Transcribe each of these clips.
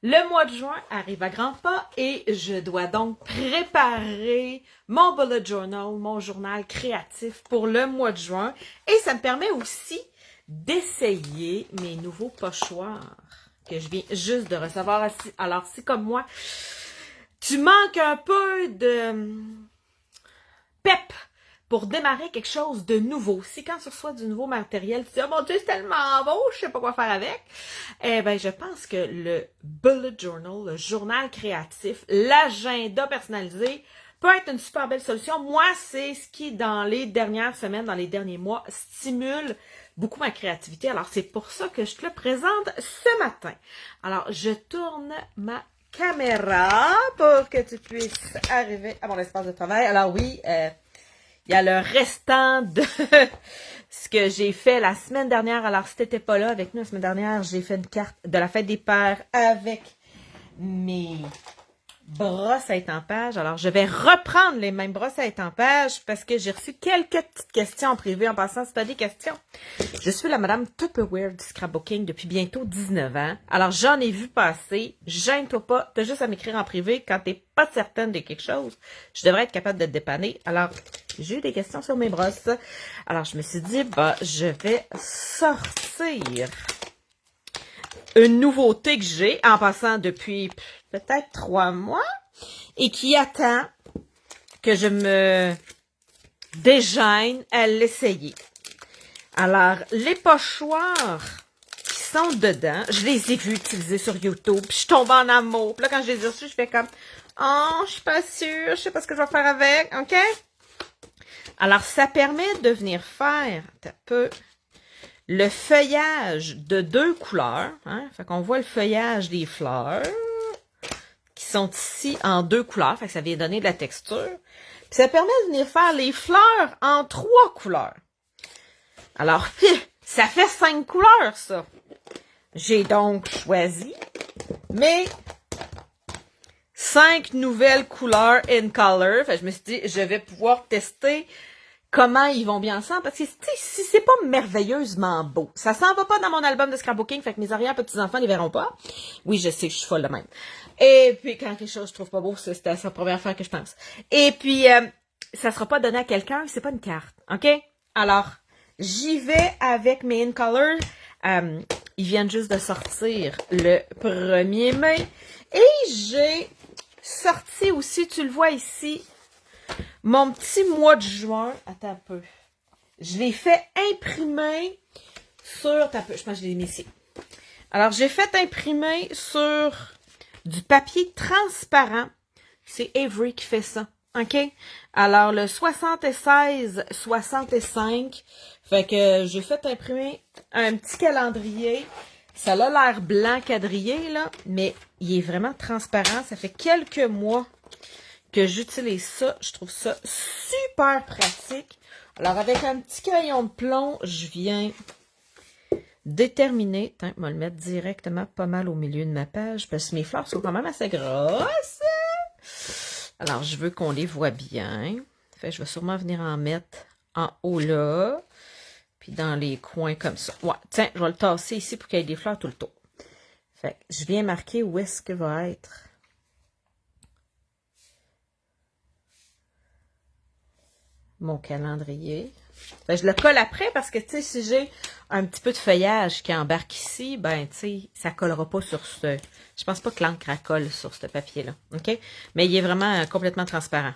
Le mois de juin arrive à grands pas et je dois donc préparer mon bullet journal, mon journal créatif pour le mois de juin. Et ça me permet aussi d'essayer mes nouveaux pochoirs que je viens juste de recevoir. Alors, si comme moi, tu manques un peu de pep pour démarrer quelque chose de nouveau. Si quand tu reçois du nouveau matériel, tu dis « Oh mon Dieu, c'est tellement beau, je sais pas quoi faire avec. » Eh bien, je pense que le bullet journal, le journal créatif, l'agenda personnalisé peut être une super belle solution. Moi, c'est ce qui, dans les dernières semaines, dans les derniers mois, stimule beaucoup ma créativité. Alors, c'est pour ça que je te le présente ce matin. Alors, je tourne ma caméra pour que tu puisses arriver à mon espace de travail. Alors oui, il y a le restant de ce que j'ai fait la semaine dernière. Alors, si t'étais pas là avec nous la semaine dernière, j'ai fait une carte de la fête des pères avec mes brosses à étampage. Alors, je vais reprendre les mêmes brosses à étampage parce que j'ai reçu quelques petites questions en privé. En passant, c'est pas des questions. Je suis la madame Tupperware du scrapbooking depuis bientôt 19 ans. Alors, j'en ai vu passer. Gêne-toi pas. T'as juste à m'écrire en privé quand t'es pas certaine de quelque chose. Je devrais être capable de te dépanner. Alors, j'ai eu des questions sur mes brosses. Alors, je me suis dit, bah, je vais sortir une nouveauté que j'ai, en passant depuis peut-être 3 mois, et qui attend que je me déjeune à l'essayer. Alors, les pochoirs qui sont dedans, je les ai vus utiliser sur YouTube, puis je tombe en amour. Puis là, quand je les ai reçus, je fais comme « Oh, je suis pas sûre, je sais pas ce que je vais faire avec, OK? » Alors, ça permet de venir faire un peu le feuillage de 2 couleurs. Hein? Fait qu'on voit le feuillage des fleurs qui sont ici en 2 couleurs. Fait que ça vient donner de la texture. Puis ça permet de venir faire les fleurs en 3 couleurs. Alors, ça fait 5 couleurs, ça. J'ai donc choisi mes 5 nouvelles couleurs in color. Fait que je me suis dit, je vais pouvoir tester comment ils vont bien ensemble, parce que si c'est pas merveilleusement beau, ça s'en va pas dans mon album de scrapbooking, fait que mes arrière-petits-enfants les verront pas. Oui, je sais, je suis folle de même. Et puis, quand quelque chose je trouve pas beau, c'était la première fois que je pense. Et puis, ça sera pas donné à quelqu'un, c'est pas une carte, OK? Alors, j'y vais avec mes in color. Ils viennent juste de sortir le 1er mai. Et j'ai sorti aussi, tu le vois ici, mon petit mois de juin, attends un peu. Je l'ai fait imprimer sur, attends un peu, je pense que je l'ai mis ici. Alors, j'ai fait imprimer sur du papier transparent. C'est Avery qui fait ça, OK? Alors, le 76-65, fait que j'ai fait imprimer un petit calendrier. Ça a l'air blanc quadrillé, là, mais il est vraiment transparent. Ça fait quelques mois que j'utilise ça. Je trouve ça super pratique. Alors, avec un petit crayon de plomb, je viens déterminer. Attends, je vais le mettre directement pas mal au milieu de ma page parce que mes fleurs sont quand même assez grosses. Alors, je veux qu'on les voit bien. Fait que je vais sûrement venir en mettre en haut là. Puis dans les coins comme ça. Ouais, tiens, je vais le tasser ici pour qu'il y ait des fleurs tout le tour. Fait que je viens marquer où est-ce que va être mon calendrier. Ben, je le colle après parce que, tu sais, si j'ai un petit peu de feuillage qui embarque ici, ben, tu sais, ça collera pas sur ce... Je pense pas que l'encre colle sur ce papier-là, OK? Mais il est vraiment complètement transparent.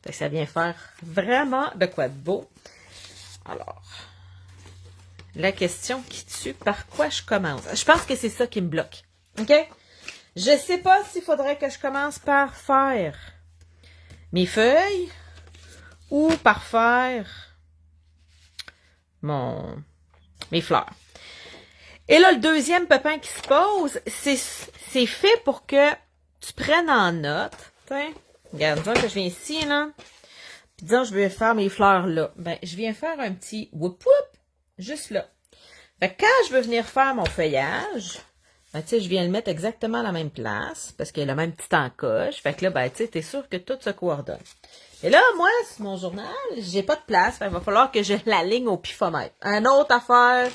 Fait que ça vient faire vraiment de quoi de beau. Alors, la question qui tue, par quoi je commence? Je pense que c'est ça qui me bloque, OK? Je sais pas s'il faudrait que je commence par faire mes feuilles ou par faire mes fleurs. Et là, le deuxième pépin qui se pose, c'est fait pour que tu prennes en note. T'sais, regarde, disons que je viens ici, là. Puis disons, je vais faire mes fleurs là. Ben, je viens faire un petit whoop whoop, juste là. Fait que quand je veux venir faire mon feuillage, ben, tu sais, je viens le mettre exactement à la même place, parce qu'il y a le même petit encoche. Fait que là, ben, tu sais, t'es sûr que tout se coordonne. Et là, moi, sur mon journal, j'ai pas de place. Fait qu'il va falloir que je l'aligne au pifomètre. Un autre affaire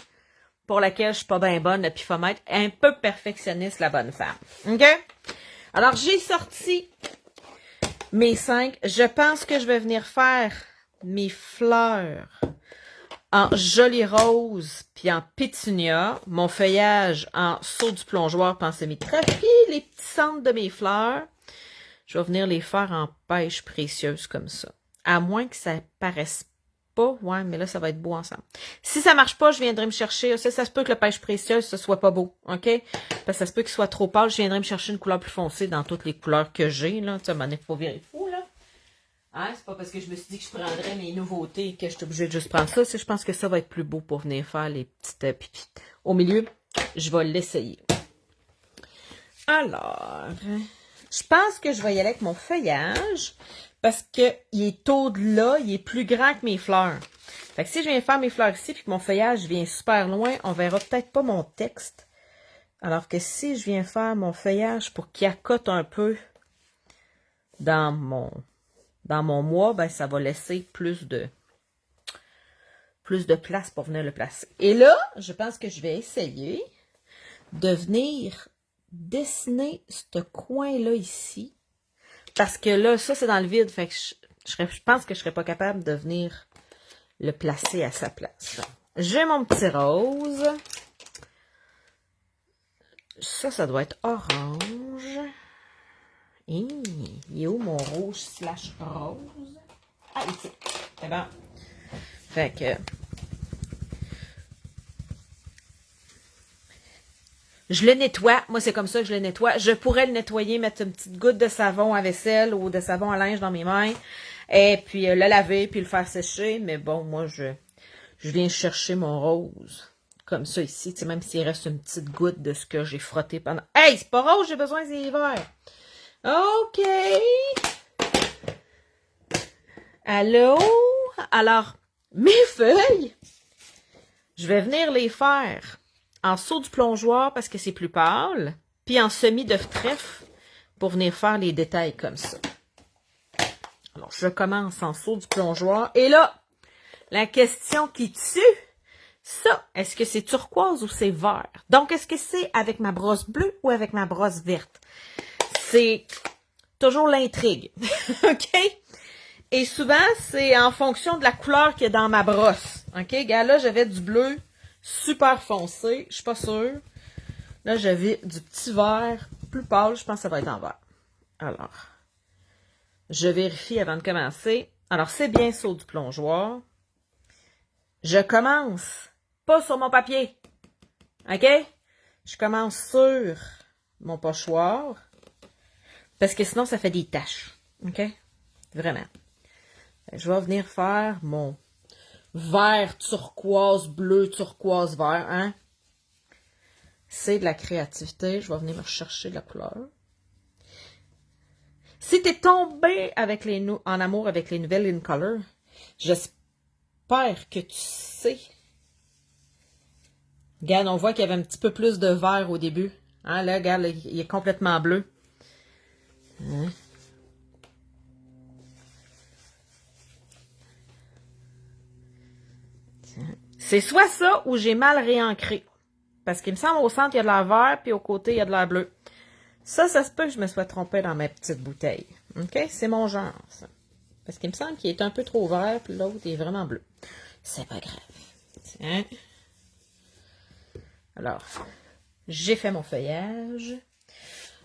pour laquelle je suis pas bien bonne, le pifomètre, un peu perfectionniste, la bonne femme. OK? Alors, j'ai sorti mes 5. Je pense que je vais venir faire mes fleurs en joli rose puis en pétunia. Mon feuillage en saut du plongeoir puis en semi-trèfle. Puis les petits centres de mes fleurs, je vais venir les faire en pêche précieuse comme ça. À moins que ça paraisse pas. Ouais, mais là, ça va être beau ensemble. Si ça marche pas, je viendrai me chercher. Ça se peut que le pêche précieuse, ce soit pas beau. OK? Parce que ça se peut qu'il soit trop pâle. Je viendrai me chercher une couleur plus foncée dans toutes les couleurs que j'ai. Là. Tu sais, m'en est pas virer fou, là. Hein? C'est pas parce que je me suis dit que je prendrais mes nouveautés que je suis obligée de juste prendre ça. Je pense que ça va être plus beau pour venir faire les petites pipis. Au milieu, je vais l'essayer. Alors, je pense que je vais y aller avec mon feuillage. Parce que il est au-delà, il est plus grand que mes fleurs. Fait que si je viens faire mes fleurs ici, puis que mon feuillage vient super loin, on verra peut-être pas mon texte. Alors que si je viens faire mon feuillage pour qu'il accote un peu dans mon mois, ben ça va laisser plus de place pour venir le placer. Et là, je pense que je vais essayer de venir dessiner ce coin-là ici. Parce que là, ça, c'est dans le vide. Fait que je pense que je serais pas capable de venir le placer à sa place. J'ai mon petit rose. Ça doit être orange. Il est où mon rouge / rose? Ah, ici. C'est bon. Fait que... je le nettoie. Moi, c'est comme ça que je le nettoie. Je pourrais le nettoyer, mettre une petite goutte de savon à vaisselle ou de savon à linge dans mes mains. Et puis le laver, puis le faire sécher. Mais bon, moi, je viens chercher mon rose. Comme ça ici. Tu sais, même s'il reste une petite goutte de ce que j'ai frotté pendant... Hey, c'est pas rose, j'ai besoin des verts. OK. Allô? Alors, mes feuilles, je vais venir les faire en saut du plongeoir parce que c'est plus pâle, puis en semis de trèfle pour venir faire les détails comme ça. Alors, je commence en saut du plongeoir. Et là, la question qui tue, ça, est-ce que c'est turquoise ou c'est vert? Donc, est-ce que c'est avec ma brosse bleue ou avec ma brosse verte? C'est toujours l'intrigue, OK? Et souvent, c'est en fonction de la couleur qu'il y a dans ma brosse. OK? Gars, là, j'avais du bleu super foncé. Je suis pas sûre. Là, j'avais du petit vert plus pâle. Je pense que ça va être en vert. Alors, je vérifie avant de commencer. Alors, c'est bien saut du plongeoir. Je commence pas sur mon papier. OK? Je commence sur mon pochoir. Parce que sinon, ça fait des taches. OK? Vraiment. Je vais venir faire mon vert, turquoise, bleu, turquoise, vert, hein? C'est de la créativité. Je vais venir me chercher de la couleur. Si t'es tombé avec en amour avec les nouvelles In Color, j'espère que tu sais. Regarde, on voit qu'il y avait un petit peu plus de vert au début. Hein, là, regarde, là, il est complètement bleu. Hein? C'est soit ça ou j'ai mal réancré. Parce qu'il me semble au centre, il y a de l'air vert, puis au côté, il y a de l'air bleu. Ça se peut que je me sois trompée dans ma petite bouteille. OK? C'est mon genre, ça. Parce qu'il me semble qu'il est un peu trop vert, puis l'autre est vraiment bleu. C'est pas grave. Tiens. Alors, j'ai fait mon feuillage.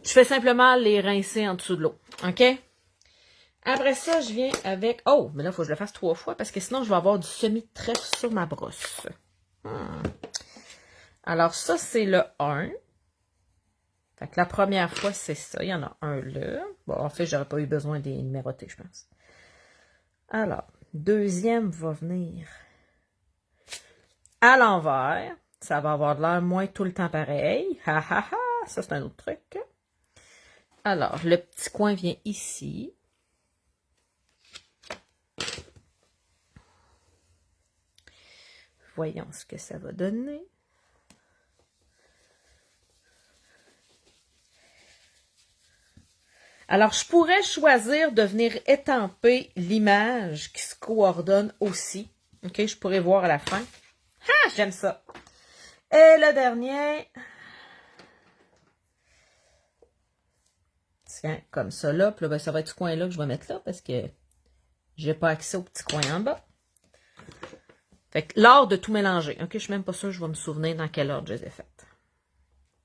Je fais simplement les rincer en dessous de l'eau. OK? Après ça, je viens avec... Oh, mais là, il faut que je le fasse 3 fois parce que sinon, je vais avoir du semi-trèfle sur ma brosse. Alors, ça, c'est le 1. Fait que la première fois, c'est ça. Il y en a un là. Bon, en fait, j'aurais pas eu besoin des numérotés, je pense. Alors, deuxième va venir à l'envers. Ça va avoir de l'air moins tout le temps pareil. Ha ha ha! Ça, c'est un autre truc. Alors, le petit coin vient ici. Voyons ce que ça va donner. Alors, je pourrais choisir de venir étamper l'image qui se coordonne aussi. OK, je pourrais voir à la fin. Ah, j'aime ça. Et le dernier. Tiens, comme ça là. Puis là, ben, ça va être ce coin-là que je vais mettre là parce que j'ai pas accès au petit coin en bas. Fait que l'art de tout mélanger. Ok, je suis même pas sûre, je vais me souvenir dans quel ordre je les ai faites.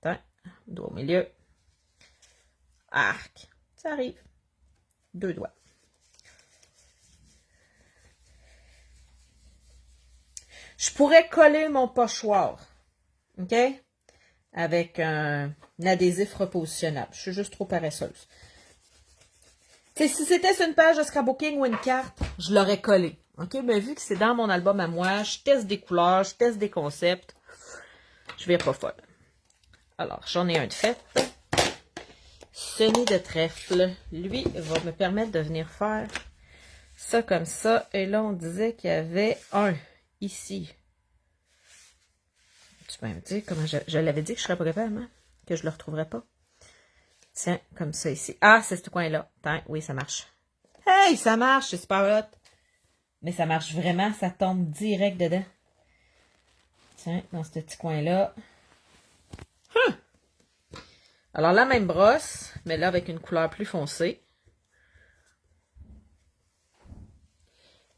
Attends, doigt au milieu. Arc. Ça arrive. 2 doigts. Je pourrais coller mon pochoir. OK? Avec un adhésif repositionnable. Je suis juste trop paresseuse. T'sais, si c'était sur une page de scrapbooking ou une carte, je l'aurais collé. OK? Mais vu que c'est dans mon album à moi, je teste des couleurs, je teste des concepts. Je vais pas folle. Alors, j'en ai un de fait. Ce nid de trèfle, lui, va me permettre de venir faire ça comme ça. Et là, on disait qu'il y avait un ici. Tu peux me dire comment je l'avais dit que je serais pas capable, hein? Que je le retrouverais pas. Tiens, comme ça ici. Ah, c'est ce coin-là. Attends, oui, ça marche. Hey, ça marche, c'est super hot. Mais ça marche vraiment, ça tombe direct dedans. Tiens, dans ce petit coin-là. Alors, la même brosse, mais là, avec une couleur plus foncée.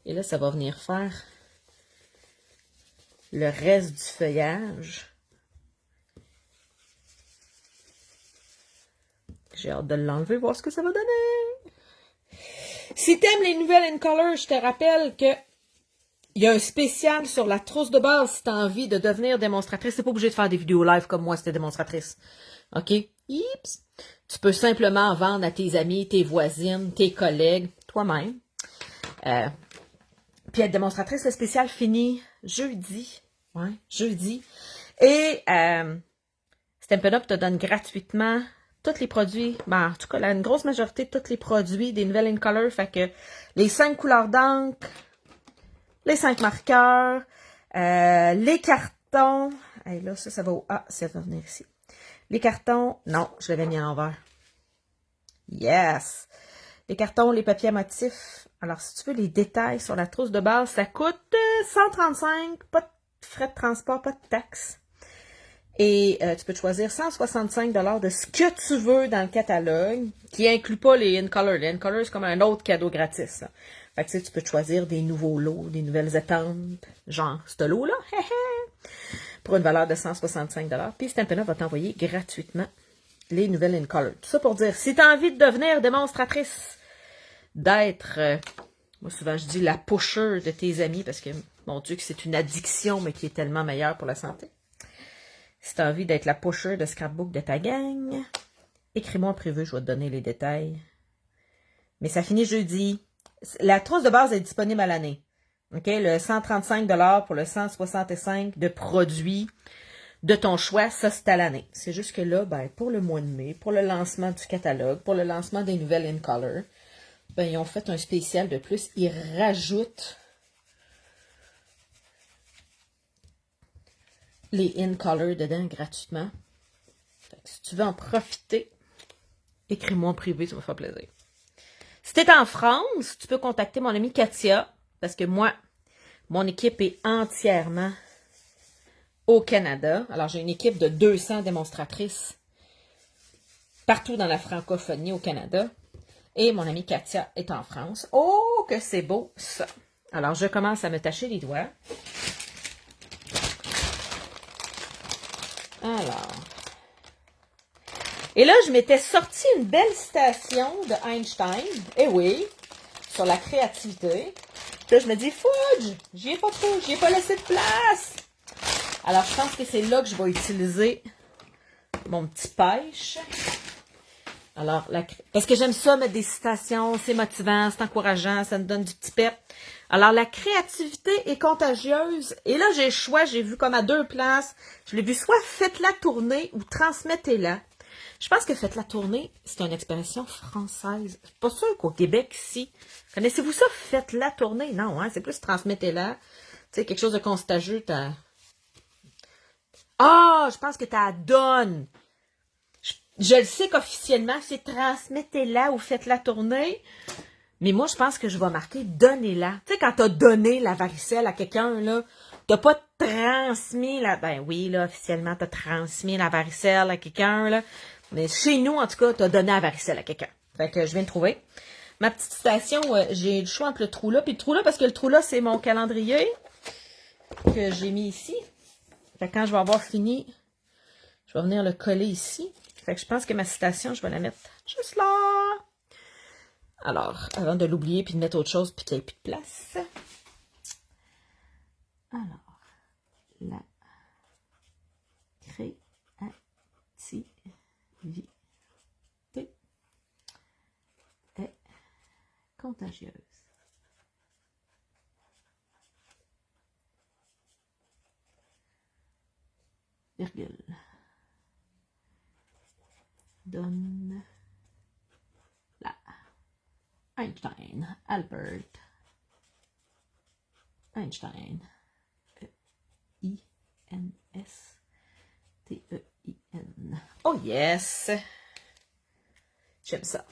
Et là, ça va venir faire le reste du feuillage. J'ai hâte de l'enlever, voir ce que ça va donner. Si t'aimes les nouvelles in color, je te rappelle que il y a un spécial sur la trousse de base si t'as envie de devenir démonstratrice. C'est pas obligé de faire des vidéos live comme moi, c'était démonstratrice. OK? Oups! Tu peux simplement vendre à tes amis, tes voisines, tes collègues, toi-même. Puis être démonstratrice, le spécial finit jeudi. Ouais, jeudi. Et Stampin' Up te donne gratuitement tous les produits, ben, en tout cas, une grosse majorité de tous les produits des nouvelles in color. Fait que les 5 couleurs d'encre, les 5 marqueurs, les cartons. Et là, ça va au A, ça va venir ici. Les cartons, non, je l'avais mis à l'envers. Yes! Les cartons, les papiers à motifs. Alors, si tu veux les détails sur la trousse de base, ça coûte 135, pas de frais de transport, pas de taxes. Et tu peux choisir 165 $ de ce que tu veux dans le catalogue, qui inclut pas les in-color. Les in-color, c'est comme un autre cadeau gratis. Là. Fait que tu peux choisir des nouveaux lots, des nouvelles étampes, genre ce lot-là, pour une valeur de 165 $. Puis Stampin' Up va t'envoyer gratuitement les nouvelles in-color. Tout ça pour dire, si tu as envie de devenir démonstratrice, d'être, moi souvent je dis la pusher de tes amis, parce que, mon Dieu, que c'est une addiction, mais qui est tellement meilleure pour la santé. Si tu as envie d'être la pusher de scrapbook de ta gang, écris-moi en privé, je vais te donner les détails. Mais ça finit jeudi. La trousse de base est disponible à l'année. OK? Le 135 $ pour le 165 de produits de ton choix, ça c'est à l'année. C'est juste que là, ben, pour le mois de mai, pour le lancement du catalogue, pour le lancement des nouvelles in color, ben, ils ont fait un spécial de plus. Ils rajoutent les in color dedans gratuitement. Fait que si tu veux en profiter, écris-moi en privé, ça va faire plaisir. Si tu es en France, tu peux contacter mon amie Katia, parce que moi, mon équipe est entièrement au Canada. Alors, j'ai une équipe de 200 démonstratrices partout dans la francophonie au Canada. Et mon amie Katia est en France. Oh, que c'est beau, ça! Alors, je commence à me tacher les doigts. Alors. Et là, je m'étais sorti une belle citation de Einstein. Eh oui, sur la créativité. Puis là, je me dis, fudge, j'y ai pas laissé de place. Alors, je pense que c'est là que je vais utiliser mon petit pêche. Alors, parce que j'aime ça, mettre des citations, c'est motivant, c'est encourageant, ça me donne du petit pep. Alors, la créativité est contagieuse. Et là, j'ai le choix, j'ai vu comme à 2 places. Je l'ai vu soit faites-la tourner ou transmettez-la. Je pense que faites-la tourner, c'est une expression française. Je suis pas sûre qu'au Québec, ici. Connaissez-vous ça, faites-la tourner? Non, hein, c'est plus transmettez-la. Tu sais, quelque chose de contagieux, t'as... Ah, je pense que t'as donne. Je le sais qu'officiellement, c'est transmettez-la ou faites-la tourner. Mais moi, je pense que je vais marquer donnez-la. Tu sais, quand t'as donné la varicelle à quelqu'un, là, t'as pas transmis la... Ben oui, là, officiellement, t'as transmis la varicelle à quelqu'un, là. Mais chez nous, en tout cas, t'as donné la varicelle à quelqu'un. Fait que je viens de trouver. Ma petite citation, j'ai le choix entre le trou là puis le trou là, parce que le trou là, c'est mon calendrier que j'ai mis ici. Fait que quand je vais avoir fini, je vais venir le coller ici. Fait que je pense que ma citation, je vais la mettre juste là. Alors, avant de l'oublier puis de mettre autre chose puis qu'il n'y ait plus de place. Alors, la créativité est contagieuse. Virgule. Donne la Einstein, Albert Einstein, E-I-N-S-T-E-I-N. Oh yes! J'aime ça.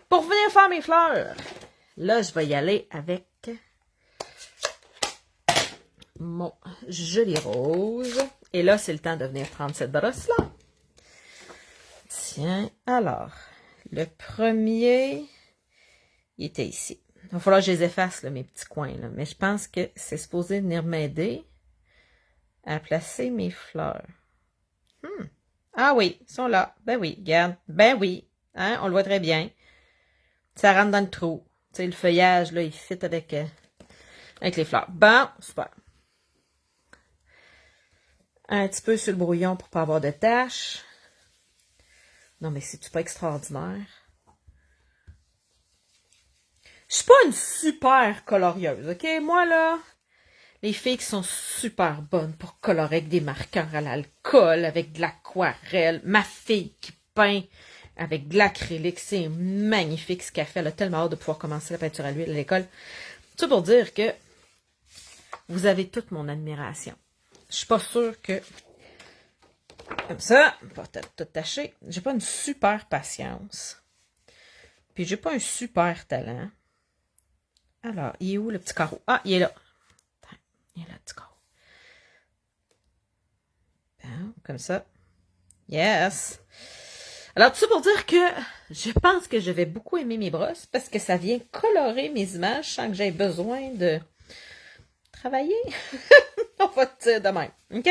Pour venir faire mes fleurs, là, je vais y aller avec mon joli rose. Et là, c'est le temps de venir prendre cette brosse-là. Tiens, alors, le premier, il était ici. Il va falloir que je les efface, là, mes petits coins, là. Mais je pense que c'est supposé venir m'aider à placer mes fleurs. Ah oui, ils sont là. Ben oui, regarde. Ben oui, hein, on le voit très bien. Ça rentre dans le trou. Tu sais, le feuillage, là, il fit avec les fleurs. Bon, super. Un petit peu sur le brouillon pour pas avoir de taches. Non, mais c'est-tu pas extraordinaire? Je suis pas une super colorieuse, OK? Moi, là, les filles qui sont super bonnes pour colorer avec des marqueurs à l'alcool, avec de l'aquarelle. Ma fille qui peint avec de l'acrylique, c'est magnifique ce qu'elle fait. Elle a tellement hâte de pouvoir commencer la peinture à l'huile à l'école. Tout pour dire que vous avez toute mon admiration. Je suis pas sûre que... Comme ça, pas tout taché. J'ai pas une super patience. Puis j'ai pas un super talent. Alors, il est où le petit carreau? Ah, il est là. Il est là, le petit carreau. Bon, comme ça. Yes! Alors, tout ça pour dire que je pense que je vais beaucoup aimer mes brosses parce que ça vient colorer mes images sans que j'aie besoin de travailler. On va te dire de même, OK?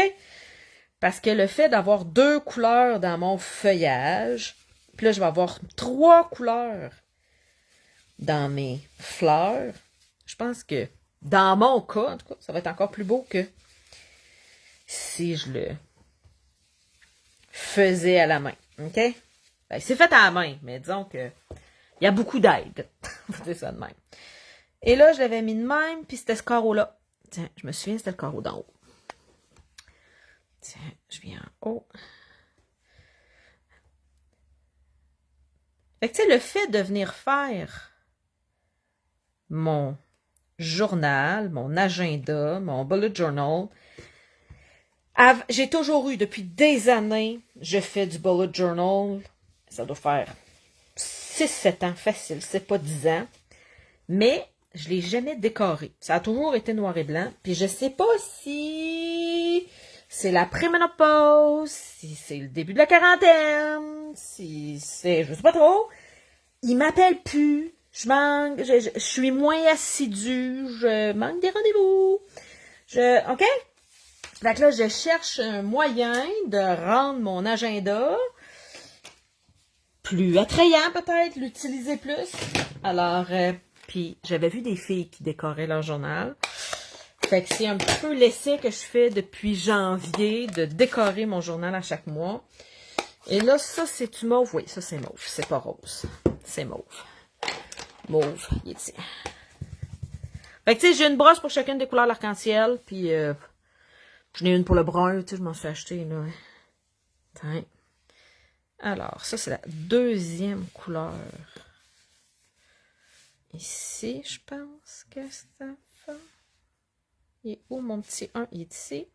Parce que le fait d'avoir 2 couleurs dans mon feuillage, puis là, je vais avoir 3 couleurs dans mes fleurs, je pense que dans mon cas, en tout cas, ça va être encore plus beau que si je le faisais à la main, OK? Ben, c'est fait à la main, mais disons que il y a beaucoup d'aide. On va dire ça de même. Et là, je l'avais mis de même, puis c'était ce carreau-là. Tiens, je me souviens, c'était le carreau d'en haut. Tiens, je viens en haut. Fait que, tu sais, le fait de venir faire mon journal, mon agenda, mon bullet journal, j'ai toujours eu, depuis des années, je fais du bullet journal. Ça doit faire 6-7 ans facile, c'est pas 10 ans. Mais je l'ai jamais décoré. Ça a toujours été noir et blanc. Puis je sais pas si c'est la préménopause, si c'est le début de la quarantaine, si c'est... Je sais pas trop. Il m'appelle plus. Je manque... Je suis moins assidue. Je manque des rendez-vous. OK? Fait que là, je cherche un moyen de rendre mon agenda plus attrayant, peut-être, l'utiliser plus. Alors, puis j'avais vu des filles qui décoraient leur journal. Fait que c'est un petit peu l'essai que je fais depuis janvier de décorer mon journal à chaque mois. Et là, ça, c'est-tu mauve? Oui, ça, c'est mauve. C'est pas rose. C'est mauve. Mauve, il est ici. Fait que, tu sais, j'ai une brosse pour chacune des couleurs de l'arc-en-ciel. Puis, j'en ai une pour le brun, tu sais, je m'en suis acheté, là. Tiens. Alors, ça, c'est la deuxième couleur. Ici, je pense que ça fait. Il est où mon petit 1? Il est ici.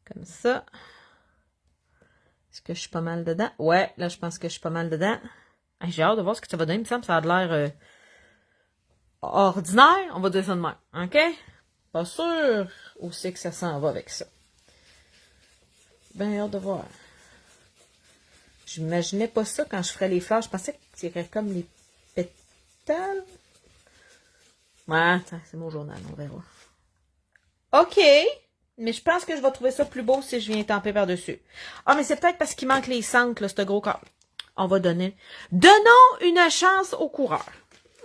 Comme ça. Est-ce que je suis pas mal dedans? Ouais, là, je pense que je suis pas mal dedans. Hey, j'ai hâte de voir ce que ça va donner. Il me semble que ça a l'air ordinaire. On va dire ça de même. OK? Pas sûr où c'est que ça s'en va avec ça. Ben, hâte de voir. J'imaginais pas ça quand je ferais les fleurs. Je pensais que c'était comme les pétales. Ouais, c'est mon journal, on verra. OK, mais je pense que je vais trouver ça plus beau si je viens tamper par-dessus. Ah, mais c'est peut-être parce qu'il manque les centres, là, ce gros corps. On va donner. Donnons une chance au coureur.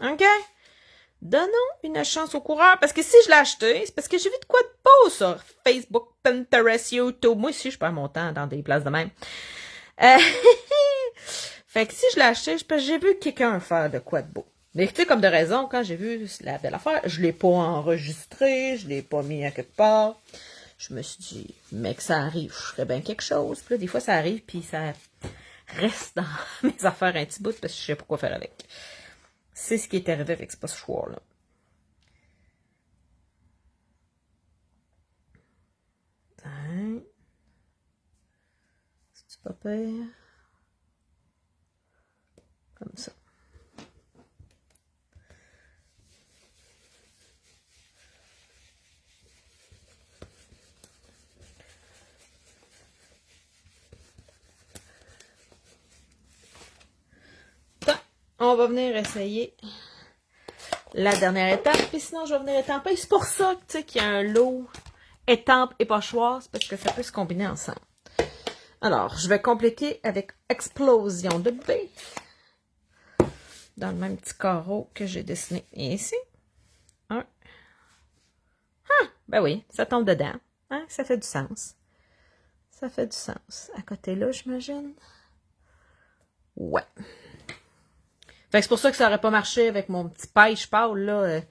OK? Donnons une chance au coureur. Parce que si je l'ai acheté, c'est parce que j'ai vu de quoi de beau sur Facebook, Pinterest, YouTube. Moi aussi, je perds mon temps dans des places de même. Fait que si je l'ai acheté, c'est parce que j'ai vu quelqu'un faire de quoi de beau. Mais tu sais, comme de raison, quand j'ai vu la belle affaire, je l'ai pas enregistré, je l'ai pas mis à quelque part. Je me suis dit, mais que ça arrive, je ferais bien quelque chose. Puis là, des fois, ça arrive, puis ça reste dans mes affaires un petit bout, parce que je sais pas quoi faire avec. C'est ce qui est arrivé avec ce pochoir-là. C'est-tu pas pire? Comme ça. On va venir essayer la dernière étape, puis sinon je vais venir étamper. C'est pour ça, tu sais, qu'il y a un lot étampe et pochoir, c'est parce que ça peut se combiner ensemble. Alors, je vais compléter avec explosion de B dans le même petit carreau que j'ai dessiné ici. Un. Ah, ben oui, ça tombe dedans. Hein, ça fait du sens. Ça fait du sens. À côté là, j'imagine. Ouais. Fait que c'est pour ça que ça aurait pas marché avec mon petit pêche pâle, là.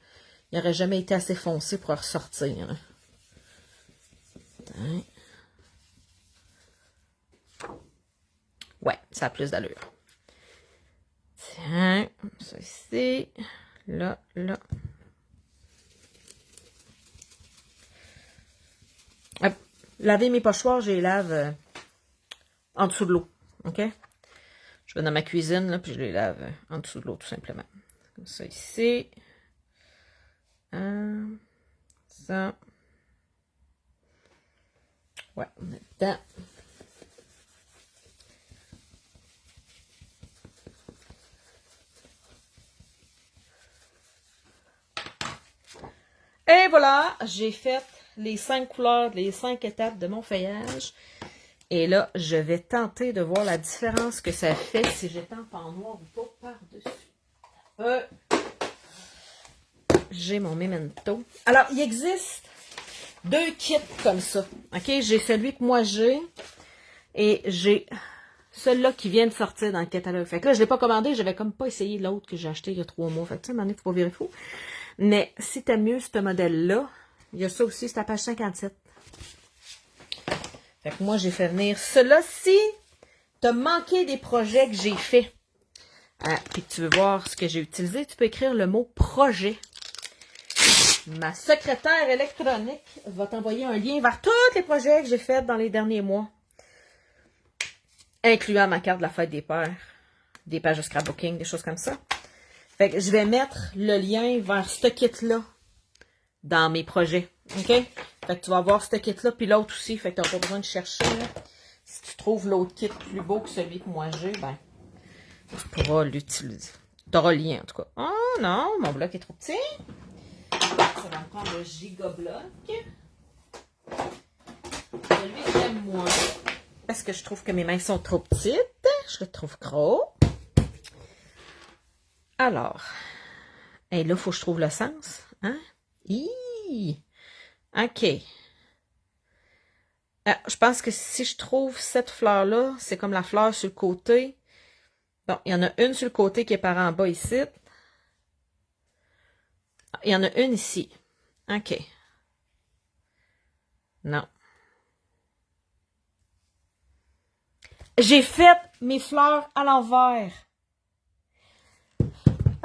Il n'aurait jamais été assez foncé pour ressortir. Hein. Ouais, ça a plus d'allure. Tiens, ça ici. Là, là. Laver mes pochoirs, je les lave en dessous de l'eau. OK? Je vais dans ma cuisine, là, puis je les lave en dessous de l'eau, tout simplement. Comme ça, ici. Ça. Ouais, on est dedans. Et voilà, j'ai fait les 5 couleurs, les 5 étapes de mon feuillage. Et là, je vais tenter de voir la différence que ça fait si j'étampe en noir ou pas par-dessus. J'ai mon memento. Alors, il existe 2 kits comme ça. OK? J'ai celui que moi j'ai. Et j'ai celui-là qui vient de sortir dans le catalogue. Fait que là, je ne l'ai pas commandé. J'avais comme pas essayé l'autre que j'ai acheté il y a 3 mois. Fait que tu sais, à un moment donné, faut pas virer fou. Mais si t'aimes mieux ce modèle-là, il y a ça aussi, c'est à page 57. Fait que moi, j'ai fait venir cela. Si t'as manqué des projets que j'ai faits, puis que tu veux voir ce que j'ai utilisé, tu peux écrire le mot projet. Ma secrétaire électronique va t'envoyer un lien vers tous les projets que j'ai faits dans les derniers mois, incluant ma carte de la fête des pères, des pages de scrapbooking, des choses comme ça. Fait que je vais mettre le lien vers ce kit-là dans mes projets. OK? Fait que tu vas voir ce kit-là, puis l'autre aussi. Fait que tu n'auras pas besoin de chercher. Là. Si tu trouves l'autre kit plus beau que celui que moi j'ai, ben, tu pourras l'utiliser. Tu auras le lien, en tout cas. Oh non, mon bloc est trop petit. Ça va me prendre le gigabloc. Celui que j'aime moins. Parce que je trouve que mes mains sont trop petites. Je le trouve gros. Alors. Et là, il faut que je trouve le sens. Hein? OK. Je pense que si je trouve cette fleur-là, c'est comme la fleur sur le côté. Bon, il y en a une sur le côté qui est par en bas ici. Il y en a une ici. OK. Non. J'ai fait mes fleurs à l'envers.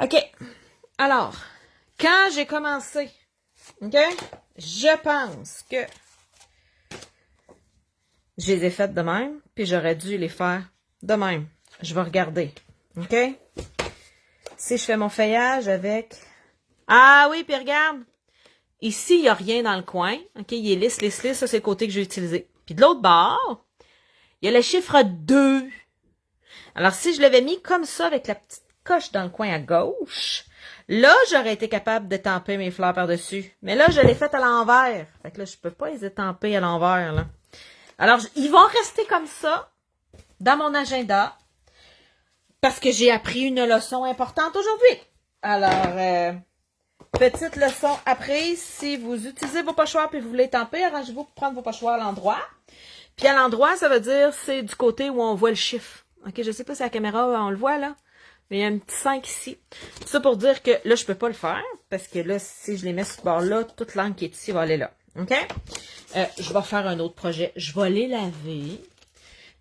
OK. Alors, quand j'ai commencé, OK, je pense que je les ai faites de même, puis j'aurais dû les faire de même. Je vais regarder. OK? Si je fais mon feuillage avec... Ah oui, puis regarde! Ici, il n'y a rien dans le coin. OK, il est lisse, lisse, lisse. Ça, c'est le côté que j'ai utilisé. Puis de l'autre bord, il y a le chiffre 2. Alors, si je l'avais mis comme ça, avec la petite coche dans le coin à gauche, là, j'aurais été capable de tamper mes fleurs par-dessus. Mais là, je l'ai fait à l'envers. Fait que là, je peux pas les étamper à l'envers, là. Alors, ils vont rester comme ça dans mon agenda parce que j'ai appris une leçon importante aujourd'hui. Alors, petite leçon apprise, si vous utilisez vos pochoirs et vous voulez tamper, arrangez-vous pour prendre vos pochoirs à l'endroit. Puis à l'endroit, ça veut dire c'est du côté où on voit le chiffre. OK, je sais pas si la caméra, on le voit là, mais il y a un petit 5 ici. Ça pour dire que là, je peux pas le faire, parce que là, si je les mets sur ce bord-là, toute l'encre qui est ici va aller là. OK? Je vais faire un autre projet. Je vais les laver,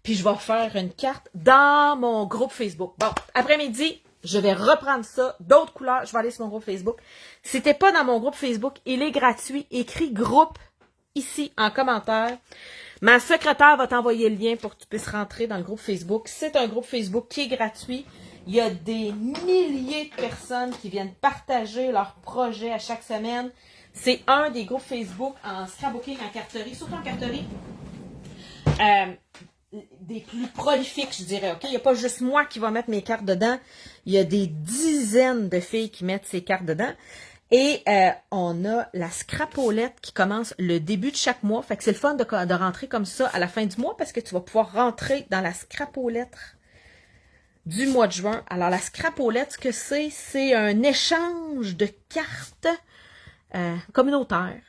puis je vais faire une carte dans mon groupe Facebook. Bon, après-midi, je vais reprendre ça, d'autres couleurs, je vais aller sur mon groupe Facebook. Si t'es pas dans mon groupe Facebook, il est gratuit. Écris groupe ici en commentaire. Ma secrétaire va t'envoyer le lien pour que tu puisses rentrer dans le groupe Facebook. C'est un groupe Facebook qui est gratuit. Il y a des milliers de personnes qui viennent partager leurs projets à chaque semaine. C'est un des groupes Facebook en scrapbooking, en carterie, surtout en carterie, des plus prolifiques, je dirais. OK? Il n'y a pas juste moi qui va mettre mes cartes dedans. Il y a des dizaines de filles qui mettent ces cartes dedans. Et on a la scrapolette qui commence le début de chaque mois. Fait que c'est le fun de rentrer comme ça à la fin du mois parce que tu vas pouvoir rentrer dans la scrapolette du mois de juin. Alors, la scrapolette, ce que c'est un échange de cartes communautaires.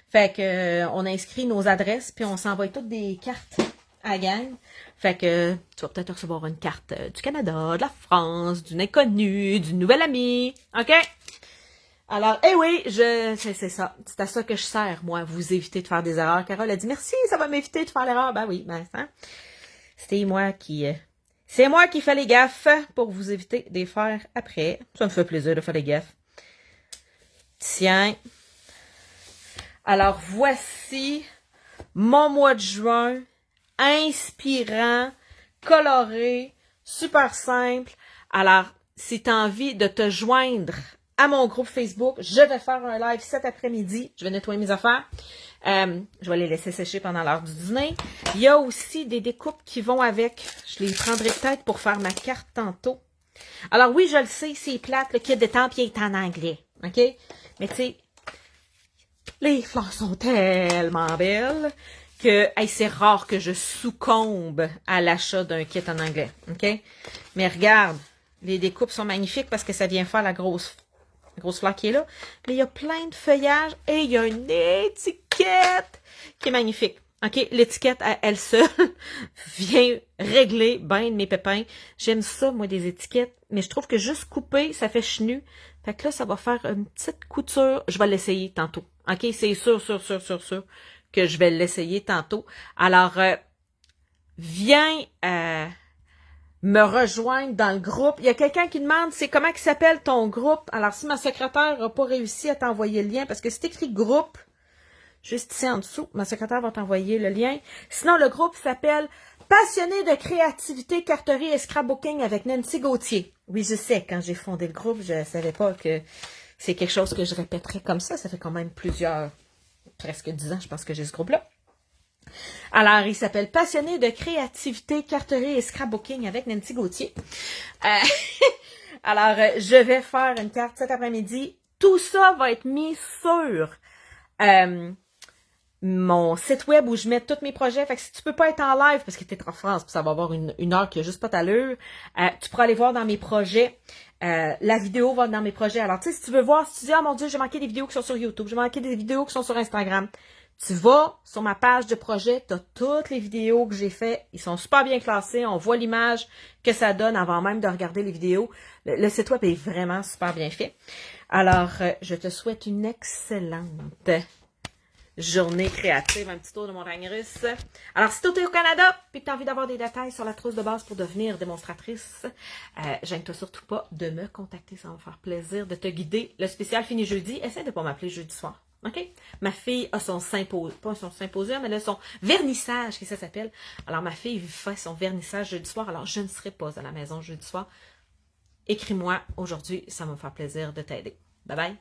Fait que on inscrit nos adresses puis on s'envoie toutes des cartes à la gang. Fait que tu vas peut-être recevoir une carte du Canada, de la France, d'une inconnue, d'une nouvelle amie. OK? Alors, oui, c'est ça. C'est à ça que je sers, moi, vous éviter de faire des erreurs. Carole a dit, merci, ça va m'éviter de faire l'erreur. Ben oui, ben, hein? C'est moi qui fais les gaffes pour vous éviter de les faire après. Ça me fait plaisir de faire les gaffes. Tiens. Alors, voici mon mois de juin. Inspirant, coloré, super simple. Alors, si tu as envie de te joindre à mon groupe Facebook, je vais faire un live cet après-midi. Je vais nettoyer mes affaires. Je vais les laisser sécher pendant l'heure du dîner. Il y a aussi des découpes qui vont avec. Je les prendrai peut-être pour faire ma carte tantôt. Alors oui, je le sais, c'est plate. Le kit de temple est en anglais. OK? Mais tu sais, les fleurs sont tellement belles que c'est rare que je succombe à l'achat d'un kit en anglais. OK? Mais regarde, les découpes sont magnifiques parce que ça vient faire la grosse fleur qui est là. Mais il y a plein de feuillages et il y a une étiquette qui est magnifique. OK? L'étiquette à elle seule vient régler bien de mes pépins. J'aime ça, moi, des étiquettes. Mais je trouve que juste couper, ça fait chenu. Fait que là, ça va faire une petite couture. Je vais l'essayer tantôt. OK? C'est sûr que je vais l'essayer tantôt. Alors, viens me rejoindre dans le groupe. Il y a quelqu'un qui demande, c'est comment il s'appelle ton groupe? Alors, si ma secrétaire n'a pas réussi à t'envoyer le lien, parce que c'est écrit groupe, juste ici en dessous, ma secrétaire va t'envoyer le lien. Sinon, le groupe s'appelle Passionné de créativité, carterie et scrapbooking avec Nancy Gauthier. Oui, je sais, quand j'ai fondé le groupe, je savais pas que c'est quelque chose que je répéterais comme ça. Ça fait quand même presque 10 ans, je pense que j'ai ce groupe-là. Alors, il s'appelle Passionné de créativité, carterie et scrapbooking avec Nancy Gauthier. Alors, je vais faire une carte cet après-midi. Tout ça va être mis sur mon site web où je mets tous mes projets. Fait que si tu peux pas être en live parce que tu es en France, puis ça va avoir une heure qui a juste pas d'allure, tu pourras aller voir dans mes projets. La vidéo va dans mes projets. Alors, tu sais, si tu veux voir, si tu dis, oh mon Dieu, j'ai manqué des vidéos qui sont sur YouTube, j'ai manqué des vidéos qui sont sur Instagram, tu vas sur ma page de projet, tu as toutes les vidéos que j'ai faites. Ils sont super bien classés. On voit l'image que ça donne avant même de regarder les vidéos. Le site web est vraiment super bien fait. Alors, je te souhaite une excellente journée créative, un petit tour de montagne russe. Alors, si tu es au Canada et que tu as envie d'avoir des détails sur la trousse de base pour devenir démonstratrice, gêne-toi surtout pas de me contacter. Ça va me faire plaisir de te guider. Le spécial finit jeudi. Essaie de pas m'appeler jeudi soir. OK? Ma fille a son symposium, pas son symposium, mais elle a son vernissage, qui ça s'appelle. Alors, ma fille fait son vernissage jeudi soir. Alors, je ne serai pas à la maison jeudi soir. Écris-moi aujourd'hui. Ça va me faire plaisir de t'aider. Bye bye!